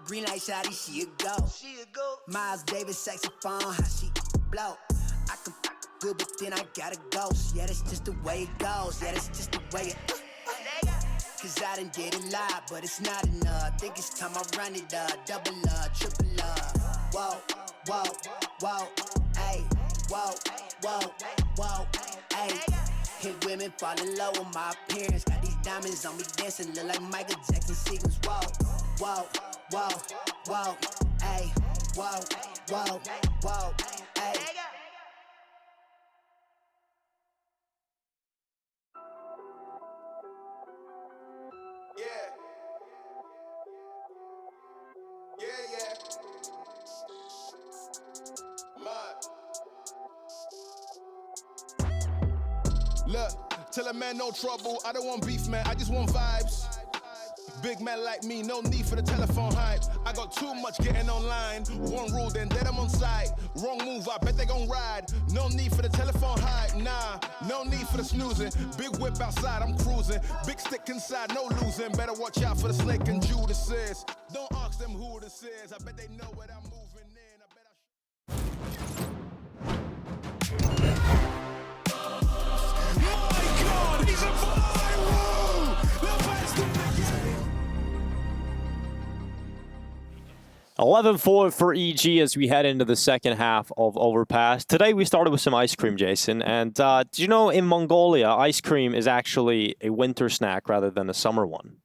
Green light shawty, she a go. She a go. Miles Davis saxophone, how she blow. I can good, but then I gotta go. Yeah, that's just the way it goes. Yeah, that's just the way it. Cause I done did a lot, but it's not enough. Think it's time I run it up, double up, triple up. Whoa, whoa, whoa, ayy. Whoa, whoa, whoa, ayy. Hit women fall in love with my appearance. Got these diamonds on me dancing, look like Michael Jackson sequence. Whoa, whoa, whoa, whoa, ayy. Whoa, whoa, whoa, ayy. Look, tell a man no trouble, I don't want beef, man, I just want vibes. Big man like me, no need for the telephone hype. I got too much getting online. One rule, then dead I'm on site. Wrong move, I bet they gon' ride. No need for the telephone hype, nah. No need for the snoozing. Big whip outside, I'm cruising. Big stick inside, no losing. Better watch out for the snake and Judas is. Don't ask them who this is. I bet they know what I'm moving in. I bet My God, he's a viral! The best in the game! 11-4 for EG as we head into the second half of Overpass. Today we started with some ice cream, Jason. And do you know in Mongolia, ice cream is actually a winter snack rather than a summer one?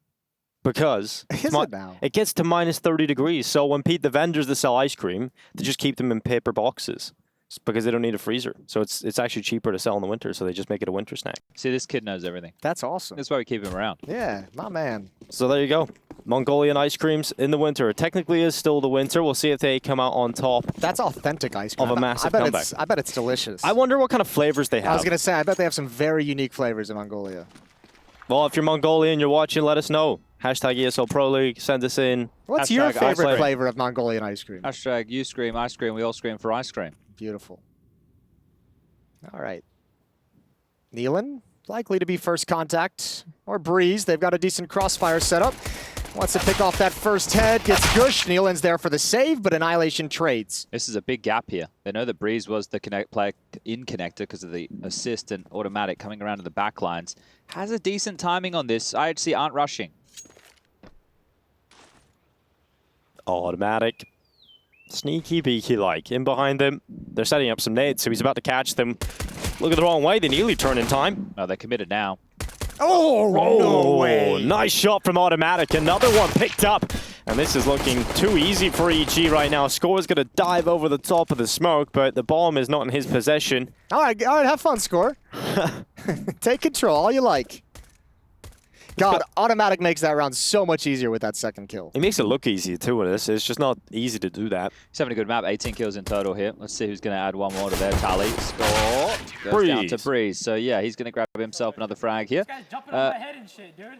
Because it gets to minus 30 degrees. So when the vendors that sell ice cream, they just keep them in paper boxes. It's because they don't need a freezer. So it's actually cheaper to sell in the winter, so they just make it a winter snack. See, this kid knows everything. That's awesome. That's why we keep him around. Yeah, my man. So there you go. Mongolian ice creams in the winter. It technically is still the winter. We'll see if they come out on top. That's authentic ice cream. Of a massive comeback. I bet it's delicious. I wonder what kind of flavors they have. I was going to say, I bet they have some very unique flavors in Mongolia. Well, if you're Mongolian, you're watching, let us know. Hashtag ESL Pro League, send us in. What's your favorite flavor of Mongolian ice cream? Hashtag you scream, I scream, we all scream for ice cream. Beautiful. All right. Nealon, likely to be first contact. Or Breeze, they've got a decent crossfire setup. Wants to pick off that first head, gets Gush. Nealon's there for the save, but Annihilation trades. This is a big gap here. They know that Breeze was the player in connector because of the assist and automatic coming around to the back lines. Has a decent timing on this. IHC aren't rushing. Automatic. Sneaky beaky like. In behind them. They're setting up some nades, so he's about to catch them. Look at the wrong way. They nearly turn in time. Oh, they're committed now. Oh, no way. Nice shot from Automatic. Another one picked up. And this is looking too easy for EG right now. Score is going to dive over the top of the smoke, but the bomb is not in his possession. All right, have fun, Score. Take control, all you like. God, Automatic makes that round so much easier with that second kill. It makes it look easier too with this. It's just not easy to do that. He's having a good map. 18 kills in total here. Let's see who's going to add one more to their tally. Score goes down to Breeze. So yeah, he's going to grab himself another frag here. This guy's jumping on my head and shit, dude.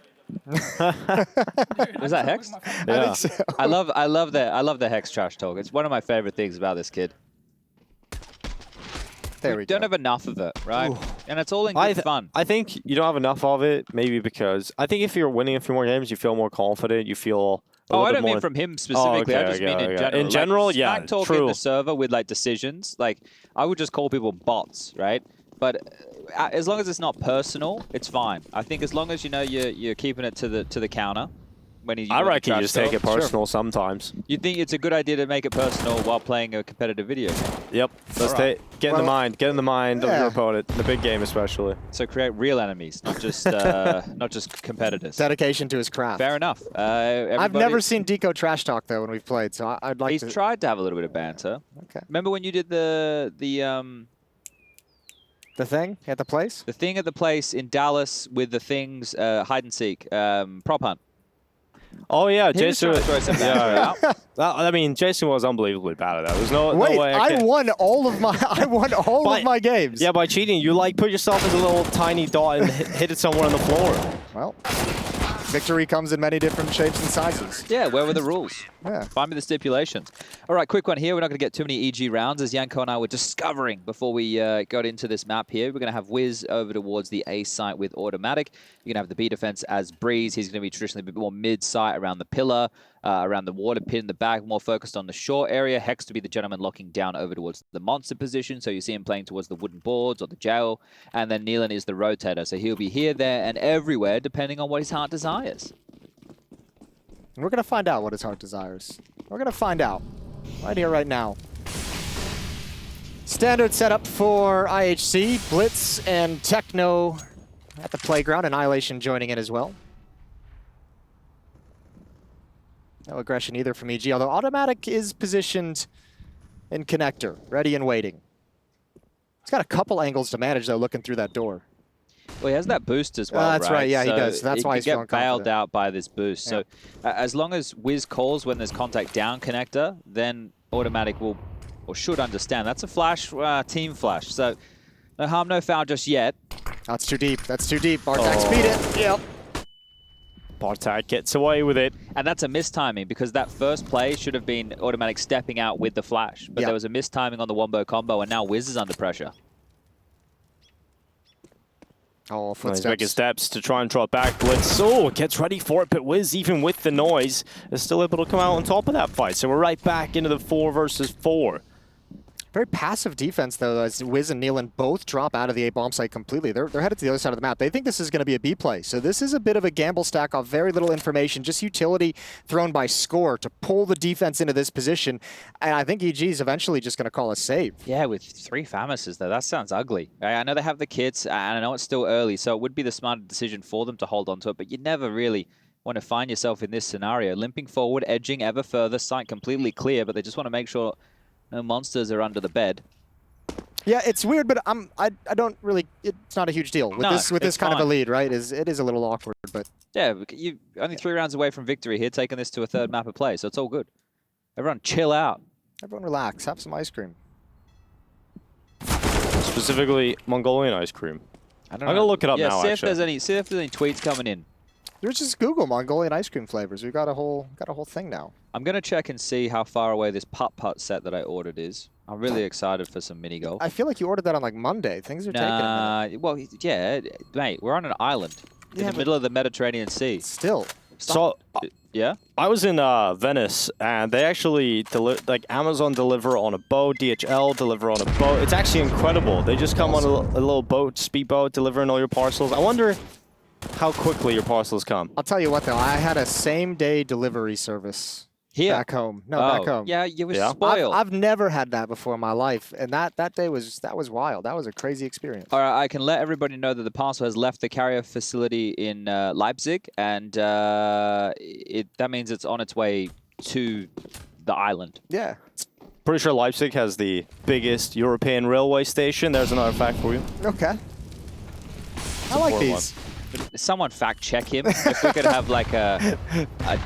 Was that Hex? Yeah. I think so. I love the Hex trash talk. It's one of my favorite things about this kid. There we go. Don't have enough of it, right? Ooh. And it's all in good fun. I think you don't have enough of it, maybe because I think if you're winning a few more games, you feel more confident. You feel I don't mean from him specifically. I just mean in general. In general, like, yeah, smack talk true. in the server with like decisions. Like I would just call people bots, right? But as long as it's not personal, it's fine. I think as long as you know you're keeping it to the counter, when you I reckon you trash just take it talk. personal sometimes. You think it's a good idea to make it personal while playing a competitive video game? Yep. Let's get in the mind. Get in the mind of your opponent, the big game especially. So create real enemies, not just not just competitors. Dedication to his craft. Fair enough. I've never seen Deco trash talk though when we've played, so I'd like to. He's tried to have a little bit of banter. Okay. Remember when you did the thing at the place? The thing at the place in Dallas with the things hide and seek, prop hunt. Oh yeah, He was Jason. trying to throw some banter out. I mean, Jason was unbelievably bad at that. There's no Wait, way I won all of my of my games. Yeah, by cheating, you like put yourself as a little tiny dot and hit it somewhere on the floor. Well, victory comes in many different shapes and sizes. Yeah, where were the rules? Yeah. Find me the stipulations. All right, quick one here. We're not going to get too many EG rounds, as Yanko and I were discovering before we got into this map here. We're going to have Wiz over towards the A site with Automatic. You're going to have the B defense as Breeze. He's going to be traditionally a bit more mid-site around the pillar, around the water pit in the back, more focused on the short area. Hex to be the gentleman locking down over towards the monster position. So you see him playing towards the wooden boards or the jail. And then Nealon is the rotator. So he'll be here, there, and everywhere, depending on what his heart desires. And we're going to find out what his heart desires. We're going to find out. Right here, right now. Standard setup for IHC. bLitz and Techno at the playground. Annihilation joining in as well. No aggression either from EG, although Automatic is positioned in connector, ready and waiting. He's got a couple angles to manage, though, looking through that door. Well, he has that boost as well, that's right. Yeah, he does. That's why he's feeling get bailed confident. out by this boost. Yeah. So as long as Wiz calls when there's contact down connector, then Automatic will or should understand. That's a flash, team flash. So no harm, no foul just yet. That's too deep. That's too deep. Bartek speed it. Yep. Bartek gets away with it. And that's a mistiming because that first play should have been Automatic stepping out with the flash. But there was a mistiming on the wombo combo, and now Wiz is under pressure. Oh, He's footsteps. making steps to try and drop back. bLitz, gets ready for it, but Wiz, even with the noise, is still able to come out on top of that fight. So we're right back into the 4 versus 4. Very passive defense, though, as Wiz and Nealon both drop out of the A bomb site completely. They're headed to the other side of the map. They think this is going to be a B play. So this is a bit of a gamble stack off very little information, just utility thrown by Score to pull the defense into this position. And I think EG is eventually just going to call a save. Yeah, with 3 Famises, though. That sounds ugly. I know they have the kits, and I know it's still early, so it would be the smarter decision for them to hold on to it, but you never really want to find yourself in this scenario. Limping forward, edging ever further, sight completely clear, but they just want to make sure no monsters are under the bed. Yeah, it's weird, but I don't really. It's not a huge deal with this kind of a lead, right? It is a little awkward, but yeah, you only 3 rounds away from victory here, taking this to a 3rd map of play, so it's all good. Everyone, chill out. Everyone, relax. Have some ice cream. Specifically, Mongolian ice cream. I'm gonna look it up now. See Actually, if there's any tweets coming in. There's just Google Mongolian ice cream flavors. We've got a whole thing now. I'm gonna check and see how far away this putt-putt set that I ordered is. I'm really excited for some mini golf. I feel like you ordered that on like Monday. Things are taking a minute. Well, yeah, mate, we're on an island in the middle of the Mediterranean Sea. Still. So, yeah, I was in Venice, and they actually like Amazon deliver on a boat, DHL deliver on a boat. It's actually incredible. They just come on a little boat, speedboat, delivering all your parcels. I wonder how quickly your parcels come. I'll tell you what, though. I had a same-day delivery service here back home. No, back home. Yeah, you were spoiled. I've never had that before in my life, and that day was wild. That was a crazy experience. All right, I can let everybody know that the parcel has left the carrier facility in Leipzig, and that means it's on its way to the island. Yeah. Pretty sure Leipzig has the biggest European railway station. There's another fact for you. Okay. I like these. Someone fact check him. If we could have like a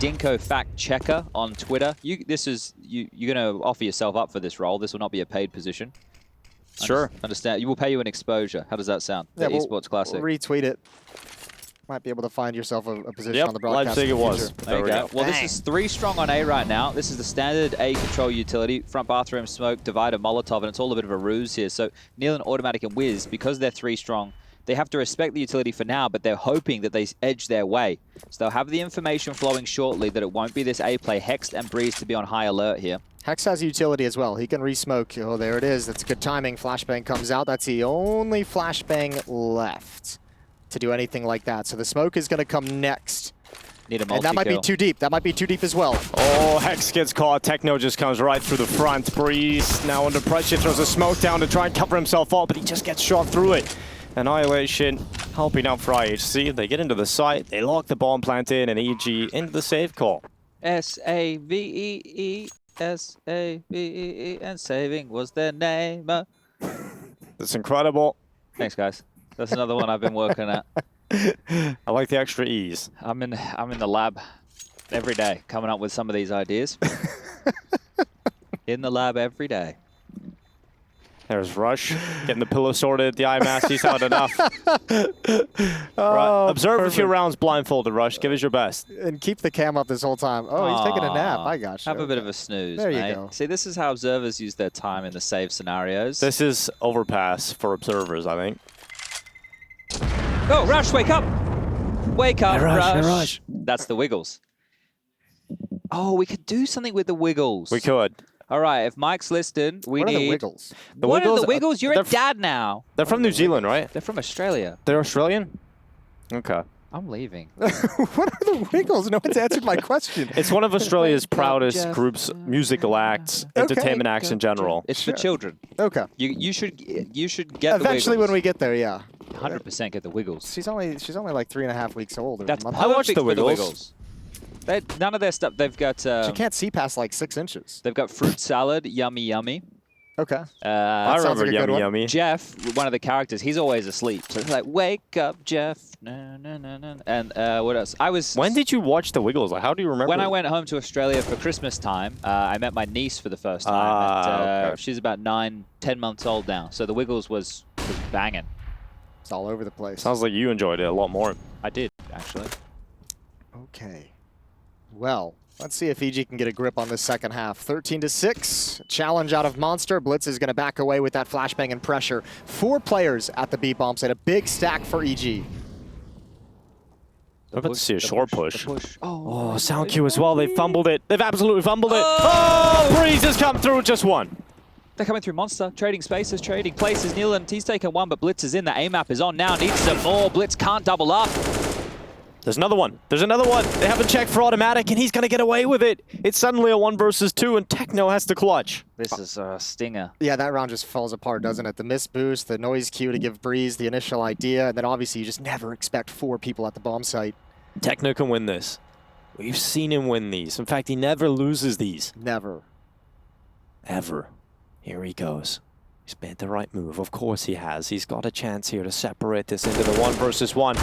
Dinko fact checker on Twitter. You're gonna offer yourself up for this role. This will not be a paid position. Sure. Understand? You will pay you an exposure. How does that sound? Yeah, The Esports Classic. We'll retweet it. Might be able to find yourself a position on the broadcast. Leipzig in it the was. future. There you go. Well, Dang. this is 3 strong on A right now. This is the standard A control utility. Front bathroom, smoke, divider, Molotov, and it's all a bit of a ruse here. So Nealon, Automatic, and Wiz, because they're 3 strong, they have to respect the utility for now, but they're hoping that they edge their way. So they'll have the information flowing shortly that it won't be this A play. HexT and Breeze to be on high alert here. Hex has utility as well. He can re-smoke. Oh, there it is. That's good timing. Flashbang comes out. That's the only flashbang left to do anything like that. So the smoke is going to come next. Need a multi-kill. And that might be too deep. That might be too deep as well. Oh, Hex gets caught. Techno just comes right through the front. Breeze now under pressure, throws a smoke down to try and cover himself up, but he just gets shot through it. Annihilation helping out for IHC. They get into the site, they lock the bomb plant in, and EG into the save call. S-A-V-E-E, S-A-V-E-E, and saving was their name. That's incredible. Thanks, guys. That's another one I've been working at. I like the extra E's. I'm in the lab every day, coming up with some of these ideas. In the lab every day. There's Rush, getting the pillow sorted. The eye mask, he's had enough. Right. Observe a few rounds blindfolded, Rush. Give us your best. And keep the cam up this whole time. Oh, he's taking a nap. I got you. Have a bit of a snooze, There mate. you go. See, this is how observers use their time in the save scenarios. This is Overpass for observers, I think. Oh, Rush, wake up! Wake up, Hey, Rush, hey, Rush. Rush. That's the Wiggles. Oh, we could do something with the Wiggles. We could. All right, if Mike's listening, we What need... are the Wiggles? What are the Wiggles? You're a dad now. They're from New Zealand, right? They're from Australia. They're Australian? Okay. I'm leaving. What are the Wiggles? No one's answered my question. It's one of Australia's proudest groups, musical acts, entertainment acts in general. It's for children. Okay. You should get Eventually, the when Wiggles. we get there, yeah. 100% get the Wiggles. She's only like 3.5 weeks old. or a That's month. I watched perfect the for the Wiggles. Wiggles. None of their stuff. They've got. She can't see past like 6 inches. They've got fruit salad, yummy yummy. Okay. I sounds remember like a good Yummy one. Yummy. Jeff, one of the characters, he's always asleep. So it's like, wake up, Jeff. No, no, no, no. And what else? When did you watch the Wiggles? Like, how do you remember? When I it? went home to Australia for Christmas time, I met my niece for the first time. Okay. She's about 9, 10 months old now. So the Wiggles was banging. It's all over the place. Sounds like you enjoyed it a lot more. I did, actually. Okay. Well, let's see if EG can get a grip on this second half. 13-6. Challenge out of Monster. bLitz is going to back away with that flashbang and pressure. 4 players at the B bomb site. A big stack for EG. I'm about to see a short push. Oh, Sound Q as well. They fumbled it. They've absolutely fumbled it. Oh, Breeze has come through just one. They're coming through Monster, trading spaces, trading places. Nealand, he's taken one, but bLitz is in. The A-map is on now. Needs some more. bLitz can't double up. There's another one. There's another one. They haven't checked for automatic, and he's going to get away with it. It's suddenly a 1 versus 2, and Techno has to clutch. This is a stinger. Yeah, that round just falls apart, doesn't it? The miss boost, the noise cue to give Breeze the initial idea, and then obviously you just never expect 4 people at the bomb site. Techno can win this. We've seen him win these. In fact, he never loses these. Never. Ever. Here he goes. He's made the right move. Of course he has. He's got a chance here to separate this into the 1 versus 1.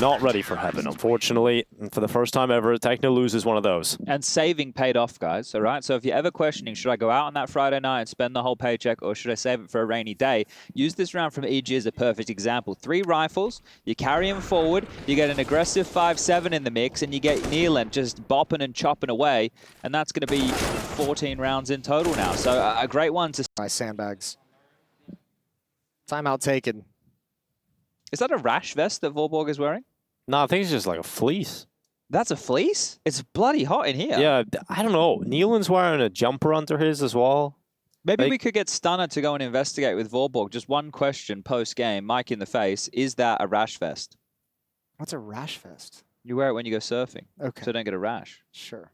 Not ready for heaven, unfortunately. And for the first time ever, Techno loses one of those. And saving paid off, guys, all right? So if you're ever questioning, should I go out on that Friday night and spend the whole paycheck, or should I save it for a rainy day? Use this round from EG as a perfect example. 3 rifles, you carry them forward, you get an aggressive 5-7 in the mix, and you get Nealand just bopping and chopping away, and that's going to be 14 rounds in total now. So a great one to... By sandbags. Timeout taken. Is that a rash vest that Vorborg is wearing? No, I think it's just like a fleece. That's a fleece? It's bloody hot in here. Yeah, I don't know. Nealand's wearing a jumper under his as well. Maybe we could get Stunner to go and investigate with Vorborg. Just one question post-game, Mike in the face. Is that a rash vest? What's a rash vest? You wear it when you go surfing, Okay. so don't get a rash. Sure.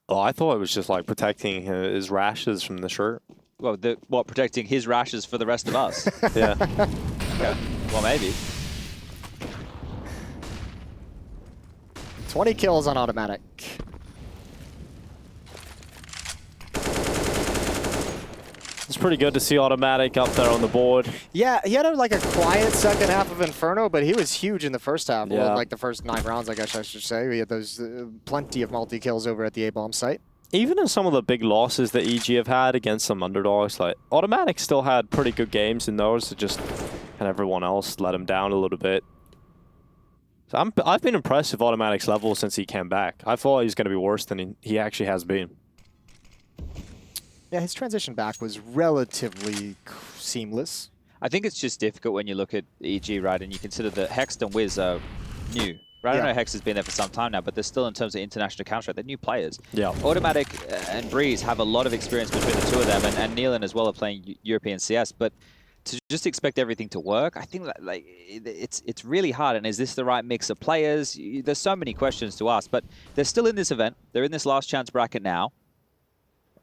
Oh, I thought it was just like protecting his rashes from the shirt. Well, protecting his rashes for the rest of us? Yeah. Okay. Well, maybe. 20 kills on automatic. It's pretty good to see automatic up there on the board. Yeah, he had like a quiet second half of Inferno, but he was huge in the first half. Yeah. Well, like the first 9 rounds, I guess I should say. We had those plenty of multi-kills over at the A-bomb site. Even in some of the big losses that EG have had against some underdogs, like automatic still had pretty good games in those. It just and everyone else let him down a little bit. So I've been impressed with automatic's level since he came back. I thought he was going to be worse than he actually has been. Yeah, his transition back was relatively seamless. I think it's just difficult when you look at EG, right, and you consider that HexT and Wiz are new. Right? I know HexT has been there for some time now, but they're still, in terms of international Counter-Strike, they're new players. Yeah. Automatic and Breeze have a lot of experience between the two of them, and Nealand as well are playing European CS, but to just expect everything to work, I think that like it's really hard. And is this the right mix of players? There's so many questions to ask, but they're still in this event. They're in this last chance bracket now.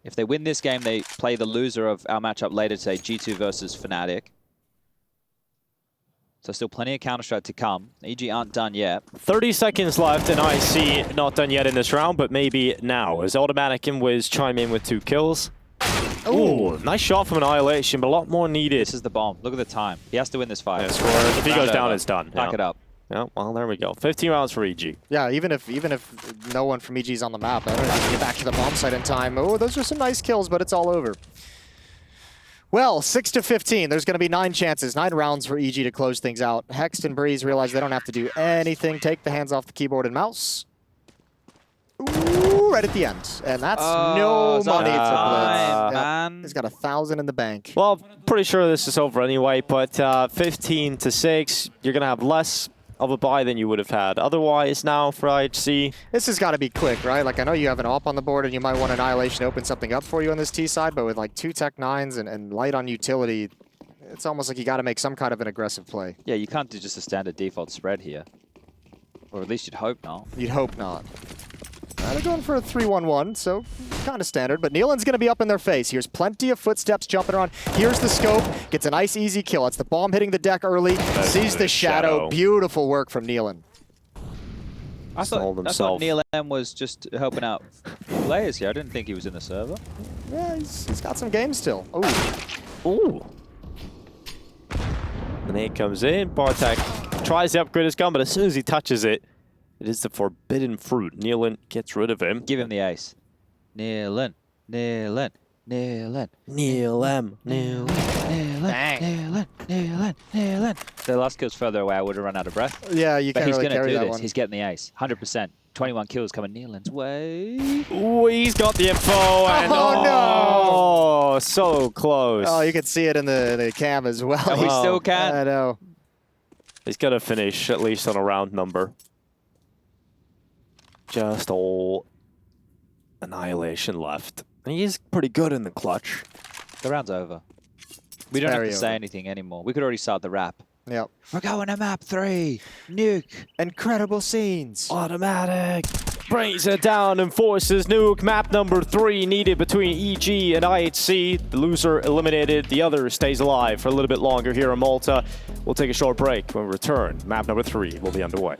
If they win this game, they play the loser of our matchup later today, G2 versus Fnatic. So still plenty of Counter-Strike to come. EG aren't done yet. 30 seconds left, and IHC not done yet in this round, but maybe now. As Automatic and Wiz chime in with 2 kills. Ooh, nice shot from Annihilation, but a lot more needed. This is the bomb. Look at the time. He has to win this fight. Yeah, if he goes down, it's done. Back it up. Yeah, well, there we go. 15 rounds for EG. Yeah, even if no one from EG is on the map, I don't have to get back to the bomb site in time. Oh, those are some nice kills, but it's all over. Well, 6 to 15. There's going to be 9 chances, 9 rounds for EG to close things out. HexT and Breeze realize they don't have to do anything. Take the hands off the keyboard and mouse. Ooh, right at the end. And that's no money for bLitz. Man. He's got 1,000 in the bank. Well, pretty sure this is over anyway, but 15 to 6, you're going to have less of a buy than you would have had otherwise now for IHC. This has got to be quick, right? Like, I know you have an AWP on the board and you might want Annihilation to open something up for you on this T side, but with like 2 Tech 9s and light on utility, it's almost like you got to make some kind of an aggressive play. Yeah, you can't do just a standard default spread here. Or at least you'd hope not. You'd hope not. They're going for a 3-1-1, so kind of standard, but Neelan's going to be up in their face. Here's plenty of footsteps jumping around. Here's the scope. Gets a nice, easy kill. It's the bomb hitting the deck early. Sees the shadow. Beautiful work from Neelan. I thought Neil M was just helping out players here. I didn't think he was in the server. Yeah, he's got some games still. Ooh. Ooh. And he comes in. Bartek tries to upgrade his gun, but as soon as he touches it, it is the forbidden fruit. Neelan gets rid of him. Give him the ace. Neelan. Neelan. Neelan. Neil M. Neil. Neelan. The last kill's further away. I would have run out of breath. Yeah, you but can't he's really going to carry do that this. one. He's getting the ace. 100%. 21 kills coming Neelan's way. Ooh, he's got the info. And no! So close. Oh, you can see it in the cam as well. And we still can. I know. He's got to finish at least on a round number. Just all Annihilation left. And he is pretty good in the clutch. The round's over. We don't have to say anything anymore. We could already start the rap. Yep. We're going to map 3. Nuke. Incredible scenes. Automatic brings it down and forces nuke. Map number 3 needed between EG and IHC. The loser eliminated. The other stays alive for a little bit longer here in Malta. We'll take a short break. When we return, map number 3 will be underway.